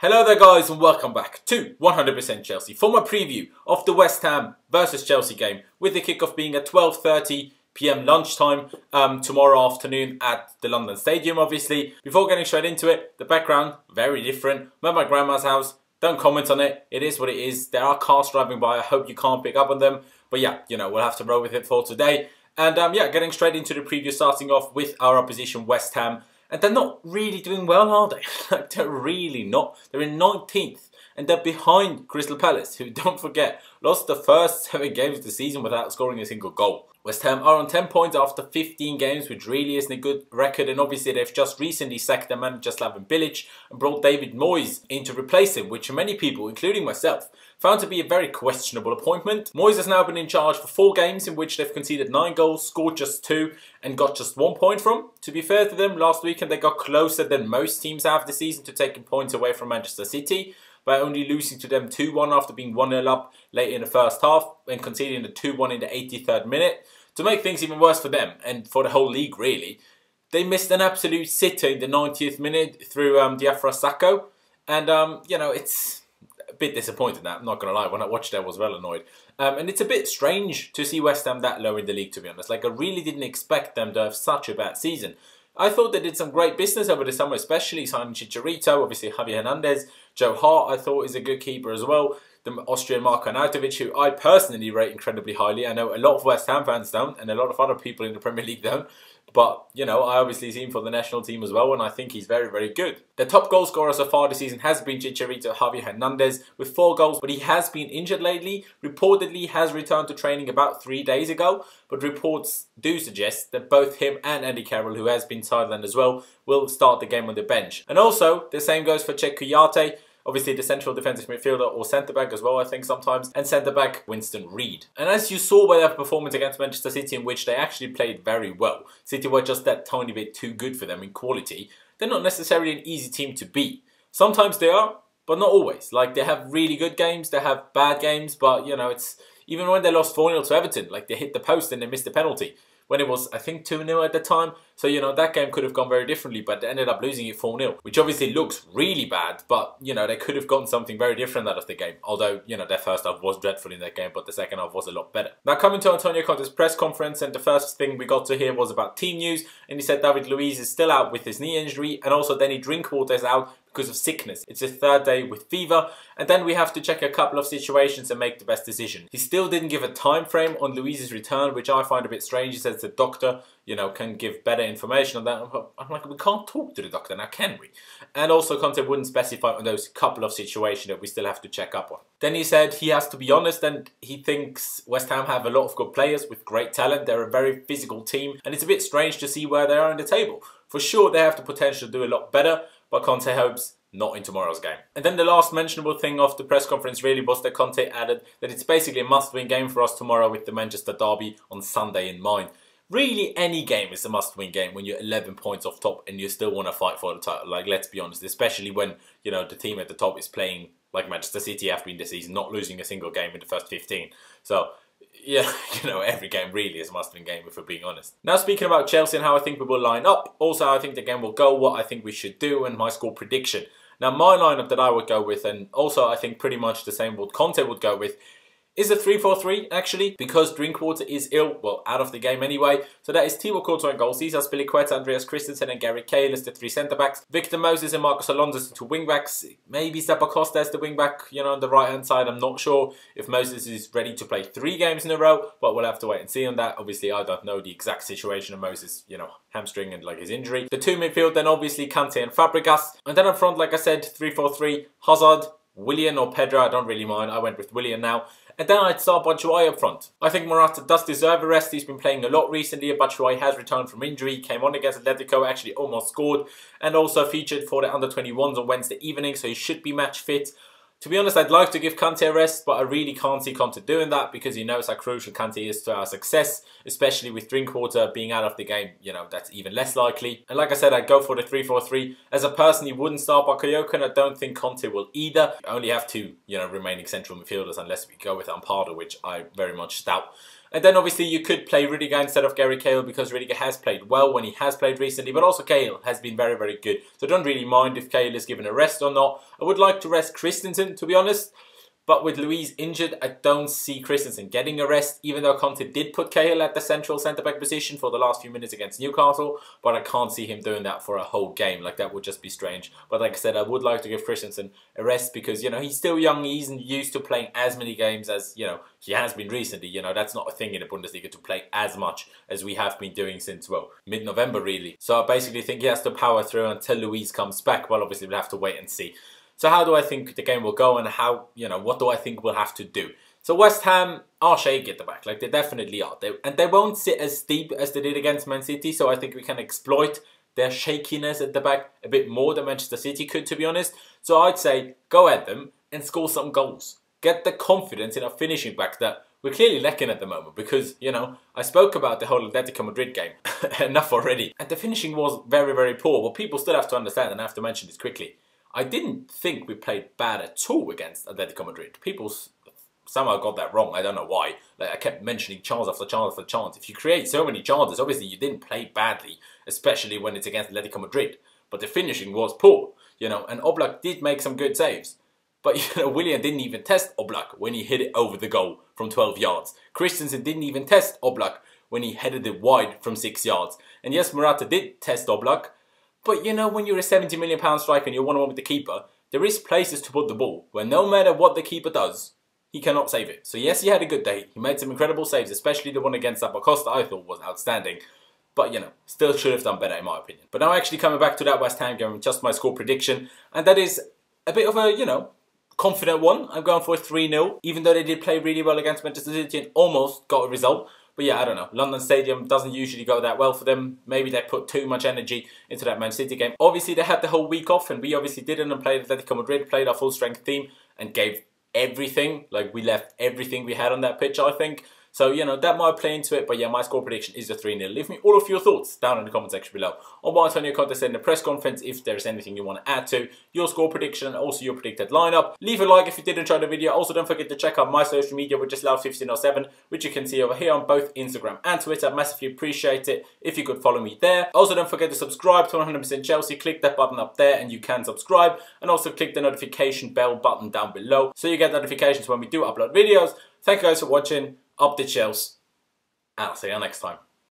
Hello there guys and welcome back to 100% Chelsea for my preview of the West Ham versus Chelsea game, with the kickoff being at 12:30 PM lunchtime tomorrow afternoon at the London Stadium obviously. Before getting straight into it, the background, very different. I'm at my grandma's house, don't comment on it, it is what it is. There are cars driving by, I hope you can't pick up on them. But yeah, you know, we'll have to roll with it for today. And yeah, getting straight into the preview, starting off with our opposition West Ham. And they're not really doing well, are they? Like, they're really not. They're in 19th. And they're behind Crystal Palace, who, don't forget, lost the first 7 games of the season without scoring a single goal. West Ham are on 10 points after 15 games, which really isn't a good record. And obviously, they've just recently sacked their manager Slaven Bilic and brought David Moyes in to replace him, which many people, including myself, found to be a very questionable appointment. Moyes has now been in charge for 4 games in which they've conceded 9 goals, scored just 2 and got just 1 point from. To be fair to them, last weekend they got closer than most teams have this season to taking points away from Manchester City, by only losing to them 2-1 after being 1-0 up late in the first half and conceding the 2-1 in the 83rd minute. To make things even worse for them and for the whole league really, they missed an absolute sitter in the 90th minute through Diafra Sakho, and you know, it's a bit disappointing, that I'm not going to lie. When I watched it I was well annoyed. And it's a bit strange to see West Ham that low in the league, to be honest. Like, I really didn't expect them to have such a bad season. I thought they did some great business over the summer, especially signing Chicharito, obviously Javier Hernandez. Joe Hart I thought is a good keeper as well. The Austrian Marko Arnautovic, who I personally rate incredibly highly. I know a lot of West Ham fans don't, and a lot of other people in the Premier League don't. But, you know, I obviously see him for the national team as well, and I think he's very, very good. The top goal scorer so far this season has been Chicharito Javier Hernandez with 4 goals, but he has been injured lately. Reportedly has returned to training about 3 days ago, but reports do suggest that both him and Andy Carroll, who has been sidelined as well, will start the game on the bench. And also, the same goes for Cheikhou Kouyaté, obviously the central defensive midfielder, or centre-back as well, I think sometimes, and centre-back Winston Reid. And as you saw by their performance against Manchester City, in which they actually played very well, City were just that tiny bit too good for them in quality, they're not necessarily an easy team to beat. Sometimes they are, but not always. Like, they have really good games, they have bad games, but, you know, it's even when they lost 4-0 to Everton, like, they hit the post and they missed the penalty, when it was, I think, 2-0 at the time. So, you know, that game could have gone very differently, but they ended up losing it 4-0, which obviously looks really bad, but, you know, they could have gotten something very different out of the game. Although, you know, their first half was dreadful in that game, but the second half was a lot better. Now, coming to Antonio Conte's press conference, and the first thing we got to hear was about team news, and he said David Luiz is still out with his knee injury, and also Danny Drinkwater is out because of sickness. It's his 3rd day with fever, and then we have to check a couple of situations and make the best decision. He still didn't give a time frame on Luiz's return, which I find a bit strange. He says the doctor, you know, can give better information on that. I'm like, we can't talk to the doctor now, can we? And also Conte wouldn't specify on those couple of situations that we still have to check up on. Then he said he has to be honest, and he thinks West Ham have a lot of good players with great talent. They're a very physical team, and it's a bit strange to see where they are in the table. For sure, they have the potential to do a lot better, but Conte hopes not in tomorrow's game. And then the last mentionable thing of the press conference really was that Conte added that it's basically a must-win game for us tomorrow with the Manchester derby on Sunday in mind. Really, any game is a must-win game when you're 11 points off top and you still want to fight for the title. Like, let's be honest, especially when, you know, the team at the top is playing like Manchester City have been this season, not losing a single game in the first 15. So, yeah, you know, every game really is a must-win game if we're being honest. Now, speaking about Chelsea and how I think we will line up, also how I think the game will go, what I think we should do, and my score prediction. Now, my lineup that I would go with, and also I think pretty much the same what Conte would go with, is a 3-4-3 actually, because Drinkwater is ill, well, out of the game anyway. So that is Thibaut Courtois in goal, Cesar Spilicueta, Andreas Christensen and Gary Cahill as the 3 centre-backs, Victor Moses and Marcos Alonso as the 2 wing-backs, maybe Zappacosta as the wing-back, you know, on the right-hand side. I'm not sure if Moses is ready to play 3 games in a row, but we'll have to wait and see on that. Obviously, I don't know the exact situation of Moses, you know, hamstring and like his injury. The 2 midfield, then obviously Kante and Fabregas. And then up front, like I said, 3-4-3, Hazard, Willian or Pedro, I don't really mind. I went with Willian now. And then I'd start Batshuayi up front. I think Morata does deserve a rest. He's been playing a lot recently. Batshuayi has returned from injury. He came on against Atletico, actually almost scored. And also featured for the under-21s on Wednesday evening, so he should be match fit. To be honest, I'd like to give Kante a rest, but I really can't see Conte doing that because he knows how crucial Kante is to our success, especially with Drinkwater being out of the game. You know, that's even less likely. And like I said, I'd go for the 3-4-3. As a person, he wouldn't start Bakayoko, and I don't think Conte will either. We only have 2, you know, remaining central midfielders unless we go with Ampado, which I very much doubt. And then obviously you could play Rudiger instead of Gary Cahill because Rudiger has played well when he has played recently, but also Cahill has been very, very good. So I don't really mind if Cahill is given a rest or not. I would like to rest Christensen, to be honest. But with Luiz injured, I don't see Christensen getting a rest, even though Conte did put Cahill at the central centre-back position for the last few minutes against Newcastle. But I can't see him doing that for a whole game. Like, that would just be strange. But like I said, I would like to give Christensen a rest because, you know, he's still young. He isn't used to playing as many games as, you know, he has been recently. You know, that's not a thing in the Bundesliga to play as much as we have been doing since, well, mid-November, really. So I basically think he has to power through until Luiz comes back. Well, obviously, we'll have to wait and see. So how do I think the game will go and how, you know, what do I think we'll have to do? So West Ham are shaky at the back, like they definitely are. And they won't sit as deep as they did against Man City, so I think we can exploit their shakiness at the back a bit more than Manchester City could, to be honest. So I'd say go at them and score some goals. Get the confidence in our finishing back that we're clearly lacking at the moment because, you know, I spoke about the whole Atletico Madrid game enough already. And the finishing was very, very poor, but people still have to understand, and I have to mention this quickly. I didn't think we played bad at all against Atletico Madrid. People somehow got that wrong. I don't know why. Like, I kept mentioning chance after chance after chance. If you create so many chances, obviously you didn't play badly, especially when it's against Atletico Madrid. But the finishing was poor, you know, and Oblak did make some good saves. But, you know, Willian didn't even test Oblak when he hit it over the goal from 12 yards. Christensen didn't even test Oblak when he headed it wide from 6 yards. And yes, Morata did test Oblak. But, you know, when you're a £70 million striker and you're 1-1 with the keeper, there is places to put the ball where no matter what the keeper does, he cannot save it. So yes, he had a good day. He made some incredible saves, especially the one against Acosta I thought was outstanding. But, you know, still should have done better in my opinion. But now actually coming back to that West Ham game, just my score prediction. And that is a bit of a, you know, confident one. I'm going for a 3-0. Even though they did play really well against Manchester City and almost got a result. But yeah, I don't know. London Stadium doesn't usually go that well for them. Maybe they put too much energy into that Man City game. Obviously, they had the whole week off, and we obviously didn't, and played Atletico Madrid, played our full-strength team, and gave everything. Like, we left everything we had on that pitch, I think. So, you know, that might play into it. But yeah, my score prediction is a 3-0. Leave me all of your thoughts down in the comment section below on what Antonio Conte said in the press conference, if there's anything you want to add to your score prediction and also your predicted lineup. Leave a like if you did enjoy the video. Also, don't forget to check out my social media, which is Loud1507, which you can see over here on both Instagram and Twitter. Massively appreciate it if you could follow me there. Also, don't forget to subscribe to 100% Chelsea. Click that button up there and you can subscribe. And also click the notification bell button down below so you get notifications when we do upload videos. Thank you guys for watching. Up the Chelsea, and I'll see you next time.